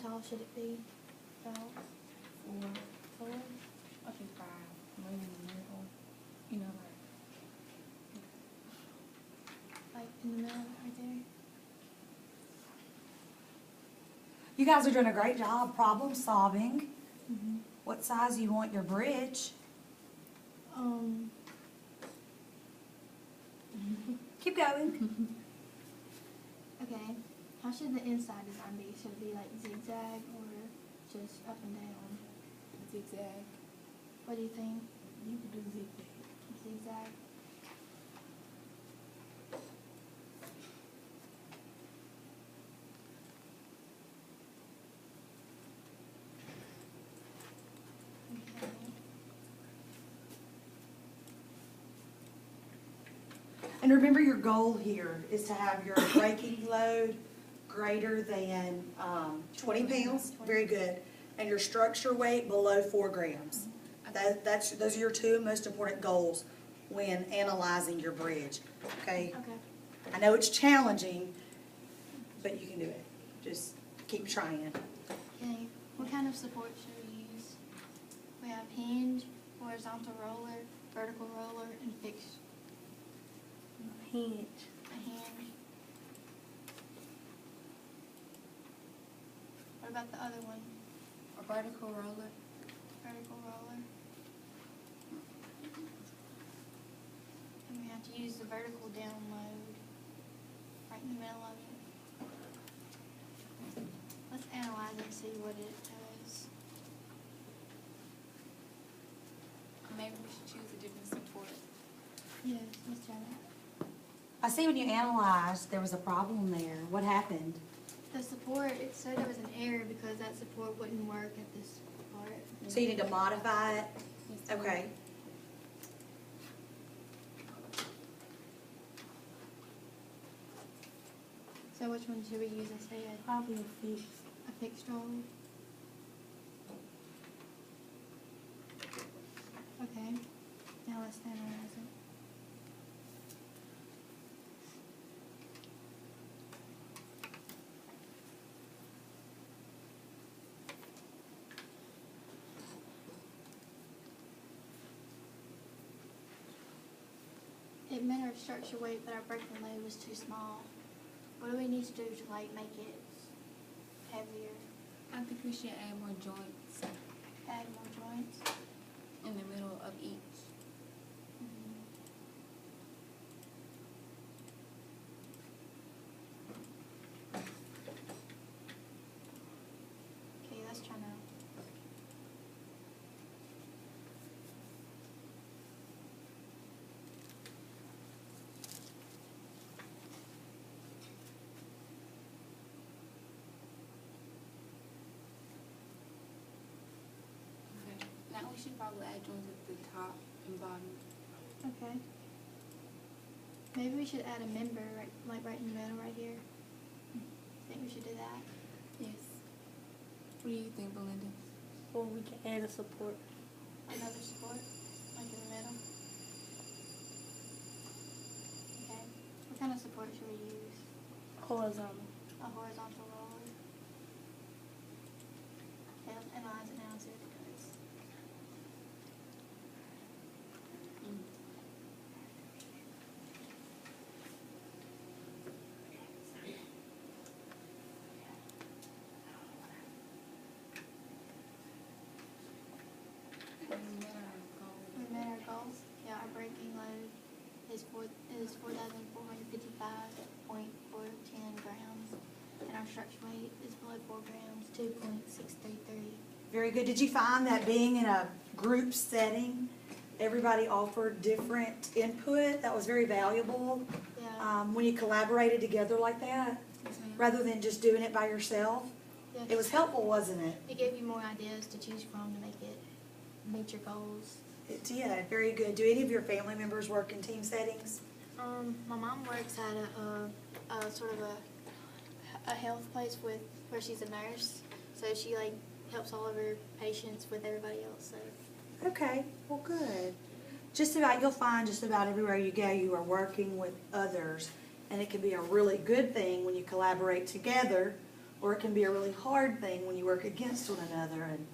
tall should it be? About 4, 4? I think 5, maybe in the middle. You know, Like in the middle, right there? You guys are doing a great job problem solving. Mm-hmm. What size do you want your bridge? Keep going. Okay. How should the inside design be? Should it be like zigzag or just up and down? zigzag. What do you think? You can do zigzag. Zigzag? Okay. And remember, your goal here is to have your braking load greater than 20 pounds. Very good. And your structure weight below 4 grams. Those are your 2 most important goals when analyzing your bridge. Okay? Okay. I know it's challenging, but you can do it. Just keep trying. Okay. What kind of support should we use? We have hinge, horizontal roller, vertical roller, and fixed. Hinge. A hinge. What about the other one? A vertical roller. Vertical roller. And we have to use the vertical down load right in the middle of it. Let's analyze it and see what it does. Maybe we should choose a different support. Yes, let's try that. I see when you analyzed, there was a problem there. What happened? The support, it said there was an error because that support wouldn't work at this part. So you need to modify it? Okay. So which one should we use instead? Probably a fix. A fixed roll? Okay, now let's analyze it. It met our structure weight, but our braking load was too small. What do we need to do to like make it heavier? I think we should add more joints Add more joints? in the middle of each. Okay, let's try now. Okay. Now we should probably add joints at the top and bottom. Okay. Maybe we should add a member right in the middle right here. Think we should do that? Yes. What do you think, Belinda? Or we can add a support. Another support, like in the middle. Okay. What kind of support should we use? Horizontal. A horizontal roller. Okay, let's analyze it now and see what it does. We met our goals. Yeah, our braking load is 4,455.410 grams, and our structure weight is below 4 grams, 2.633. Very good. Did you find that being in a group setting, everybody offered different input? That was very valuable Yeah. when you collaborated together like that, Yes, ma'am. rather than just doing it by yourself. Yeah. It was helpful, wasn't it? It gave you more ideas to choose from to make it meet your goals. It did. Very good. Do any of your family members work in team settings? My mom works at a sort of a health place where she's a nurse, so she like helps all of her patients with everybody else. So Okay. Well, good. You'll find just about everywhere you go, you are working with others, and it can be a really good thing when you collaborate together or it can be a really hard thing when you work against one another, and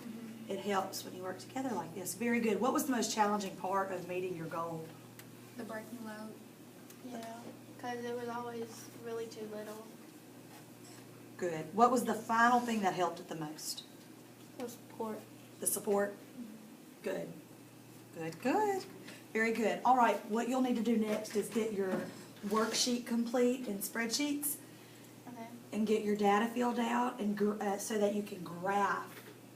it helps when you work together like this. Very good. What was the most challenging part of meeting your goal? The breaking load. Yeah, because it was always really too little. Good. What was the final thing that helped it the most? The support. The support? Good. Good, good. Very good. All right, what you'll need to do next is get your worksheet complete in spreadsheets Okay. and get your data filled out and so that you can graph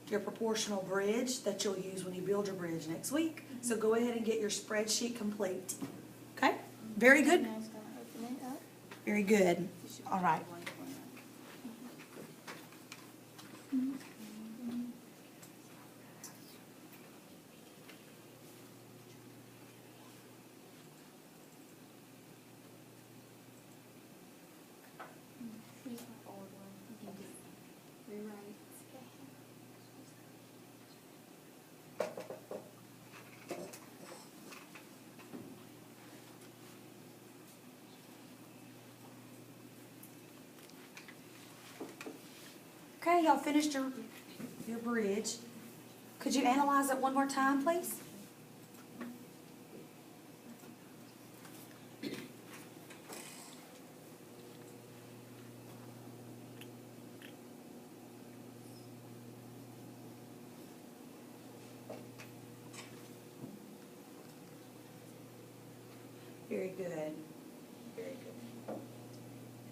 your proportional bridge that you'll use when you build your bridge next week. So go ahead and get your spreadsheet complete. Okay? Very good. Now it's gonna open it up. Very good. All right. Here's my old one. You can just rewrite. Okay, y'all finished your bridge. Could you analyze it one more time, please? Very good. Very good.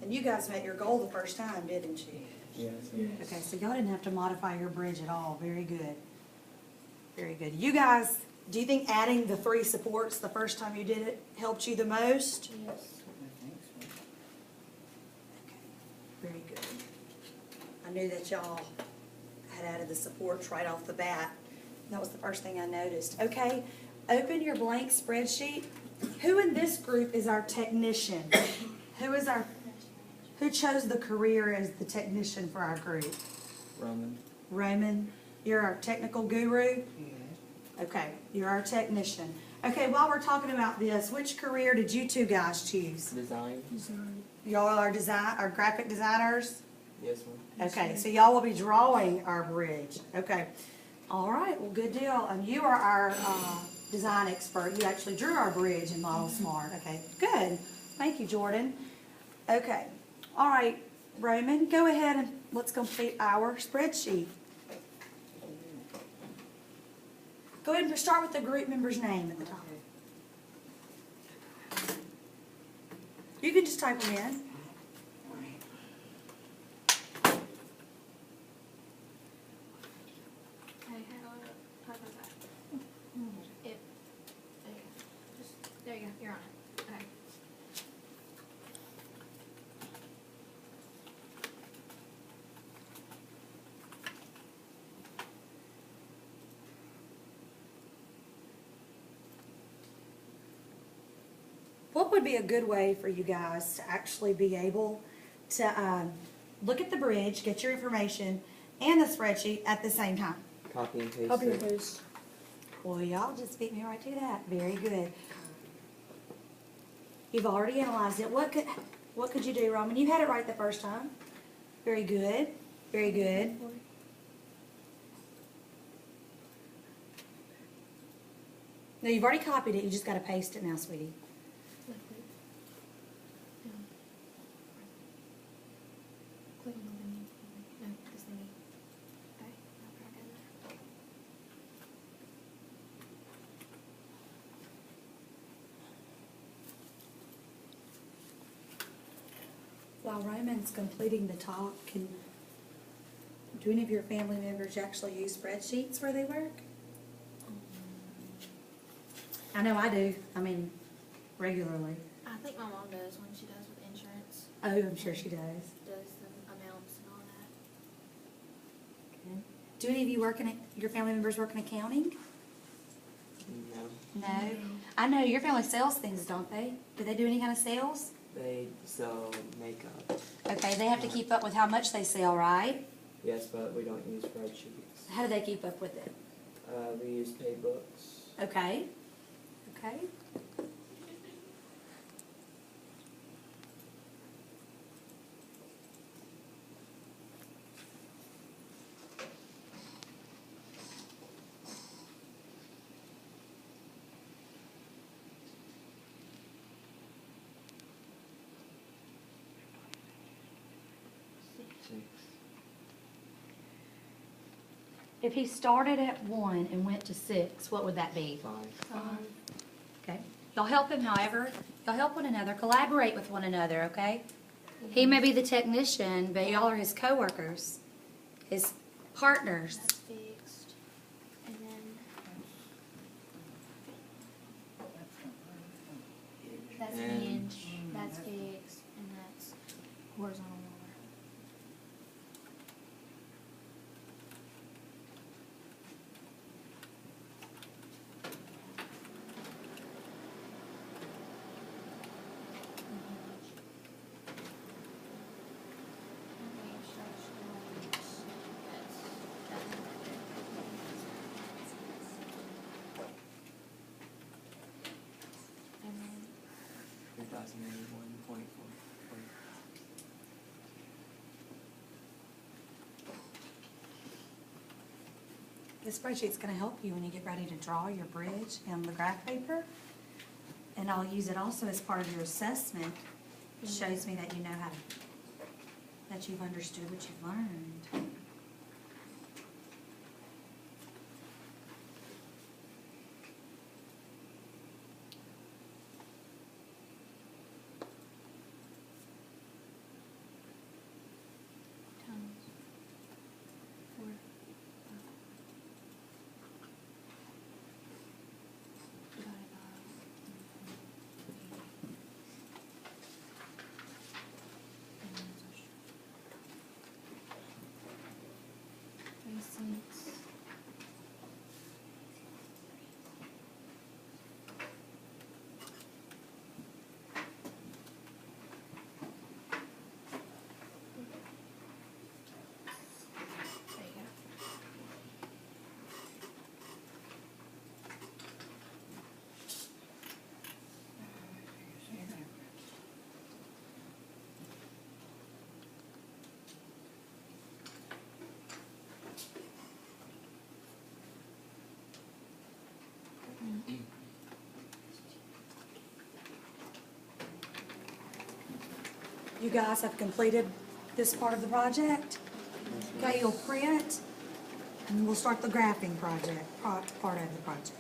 And you guys met your goal the first time, didn't you? Yes. Okay, so y'all didn't have to modify your bridge at all. Very good. Very good. You guys, do you think adding the 3 supports the first time you did it helped you the most? Yes. Okay, very good. I knew that y'all had added the supports right off the bat. That was the first thing I noticed. Okay, open your blank spreadsheet. Who in this group is our technician? Who chose the career as the technician for our group? Roman. Roman, you're our technical guru? Okay, you're our technician. Okay, while we're talking about this, which career did you 2 guys choose? Design. Y'all are graphic designers? Yes, ma'am. Okay, so y'all will be drawing our bridge. Okay, all right, well, good deal. And you are our design expert. You actually drew our bridge in ModelSmart. Okay, good. Thank you, Jordan. Okay, all right, Roman, go ahead and let's complete our spreadsheet. Go ahead and start with the group member's name at the top. You can just type them in. Okay, how about that? It, there you go. Just, there you go, you're on it. Okay. What would be a good way for you guys to actually be able to look at the bridge, get your information, and the spreadsheet at the same time? Copy and paste. Copy and it. paste. Well, y'all just beat me right to that. Very good. You've already analyzed it. What could you do, Roman? You had it right the first time. Very good. Very good. No, you've already copied it. You just got to paste it now, sweetie. Click on the thingy. No, this thingy. Okay, now try again. While Roman's completing the talk, do any of your family members actually use spreadsheets where they work? I know I do. I mean, regularly. I think my mom does when she does with insurance, Oh, I'm sure she does. does the amounts and all that. Okay. Do any of you your family members work in accounting? No. No. I know your family sells things, don't they? Do they do any kind of sales? They sell makeup. Okay, they have to keep up with how much they sell, right? Yes, but we don't use spreadsheets. How do they keep up with it? We use paybooks. Okay. Okay. If he started at 1 and went to 6, what would that be? 5. Okay. Y'all help him however, y'all help one another, collaborate with one another, okay? He may be the technician, but y'all are his coworkers, his partners. That's fixed. And then that's an And- hinge. That's fixed. And that's horizontal roller. And then 2081.4. This spreadsheet's gonna help you when you get ready to draw your bridge and the graph paper. And I'll use it also as part of your assessment. It shows me that you know how to, that you've understood what you've learned. times 4. Divided by 26. There you go. You guys have completed this part of the project. Okay, you'll print, and we'll start the graphing project, part of the project.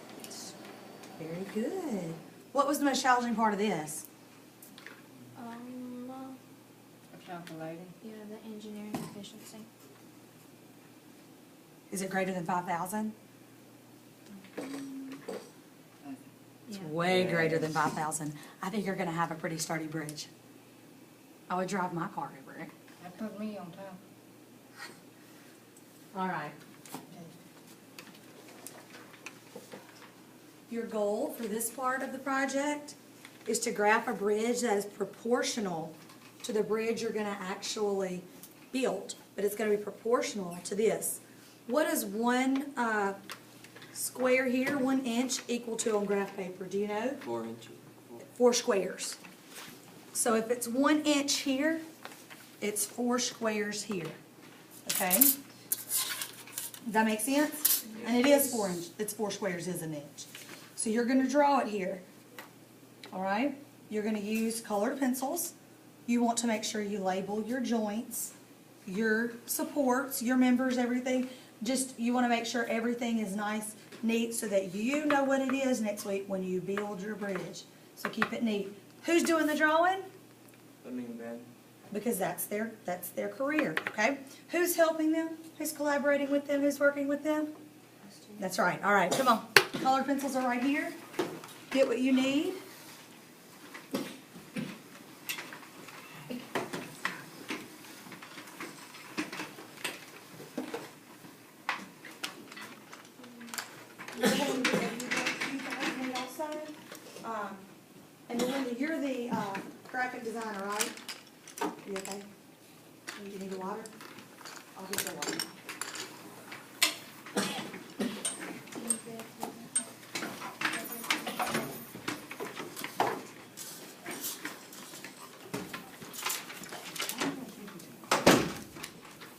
Very good. What was the most challenging part of this? Calculating. Yeah, the engineering efficiency. Is it greater than 5,000? It's Yeah. way greater than 5,000. I think you're gonna have a pretty sturdy bridge. I would drive my car over it. That put me on top. All right. Your goal for this part of the project is to graph a bridge that is proportional to the bridge you're gonna actually build, but it's gonna be proportional to this. What is one square here, 1 inch, equal to on graph paper? Do you know? 4 inches. 4 squares. So if it's 1 inch here, it's 4 squares here, okay? Does that make sense? And it is 4 inch, it's 4 squares is an inch. So you're gonna draw it here, all right? You're gonna use colored pencils. You want to make sure you label your joints, your supports, your members, everything. Just, you wanna make sure everything is nice, neat, so that you know what it is next week when you build your bridge. So keep it neat. Who's doing the drawing? I mean, Ben. Because that's their career, okay? Who's helping them? Who's collaborating with them? Who's working with them? That's right. All right, come on. Colored pencils are right here. Get what you need. And Melinda, you're the graphic designer, right? You okay? You need the water? I'll get the water.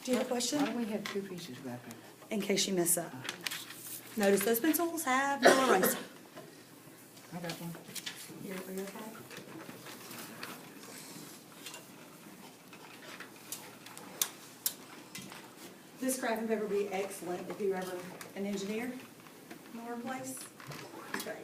Do you have a question? Why do we have 2 pieces of wrapping? In case you mess up. Notice those pencils have no eraser. I got one. Are you okay? This This crafting paper would be excellent if you were ever an engineer in the workplace. Great.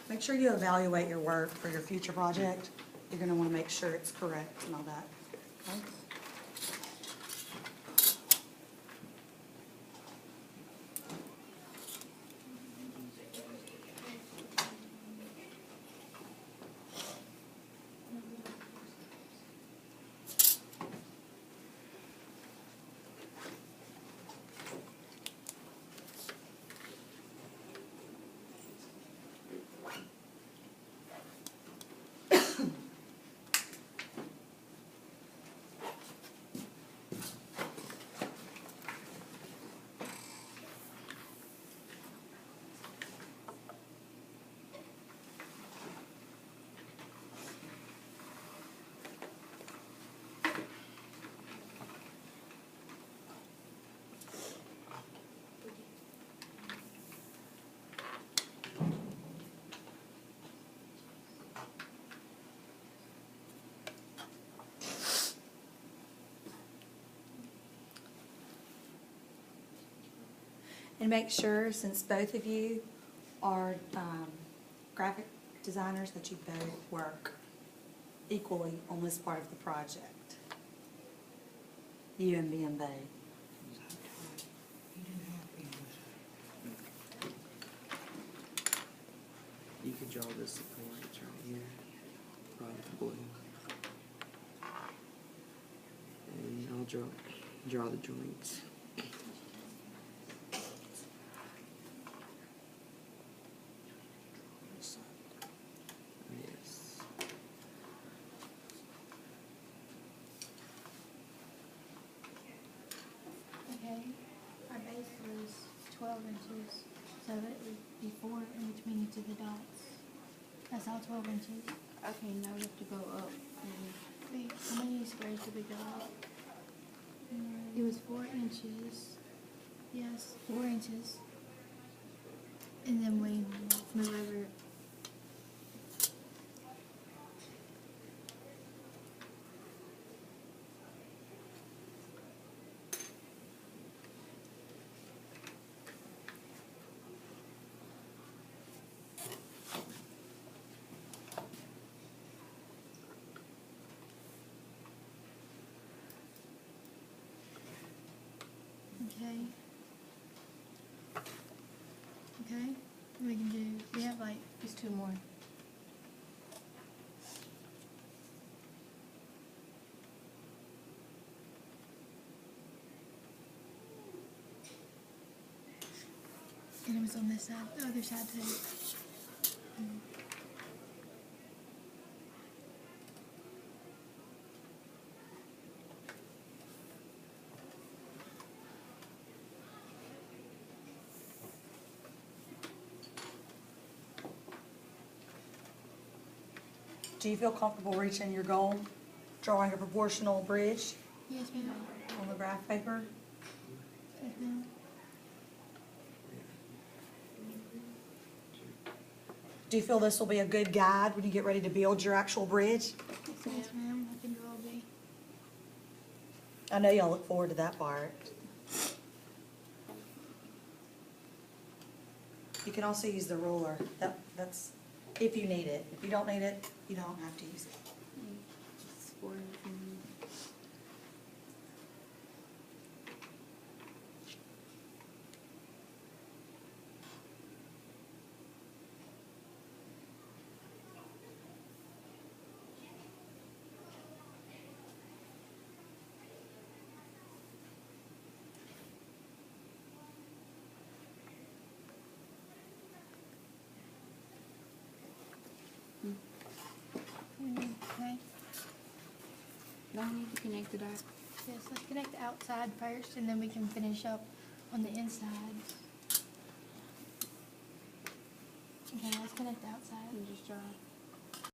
Make sure you evaluate your work for your future project. You're gonna wanna make sure it's correct and all that. Okay? And make sure, since both of you are graphic designers, that you both work equally on this part of the project. You and B&B. You could draw the supports right here, probably. And I'll draw the joints. Yes. Okay, our base was 12 inches, so it would be 4 in between each of the dots. That's all 12 inches. Okay, now we have to go up. Wait, how many squares did we go up? It was 4 inches. Yes, 4 inches. And then we move over. Okay. Okay, we can do, we have like, Just 2 more. and it was on this side, the other side too. Do you feel comfortable reaching your goal, drawing a proportional bridge Yes, ma'am. on the graph paper? Yes, ma'am. Do you feel this will be a good guide when you get ready to build your actual bridge? Yes, ma'am. I think it will be. I know y'all look forward to that part. You can also use the ruler. That's if you need it. If you don't need it, you don't have to use it. Square. Okay. Now we need to connect it up. Yes, let's connect the outside first, and then we can finish up on the inside. Okay, let's connect the outside. And just draw.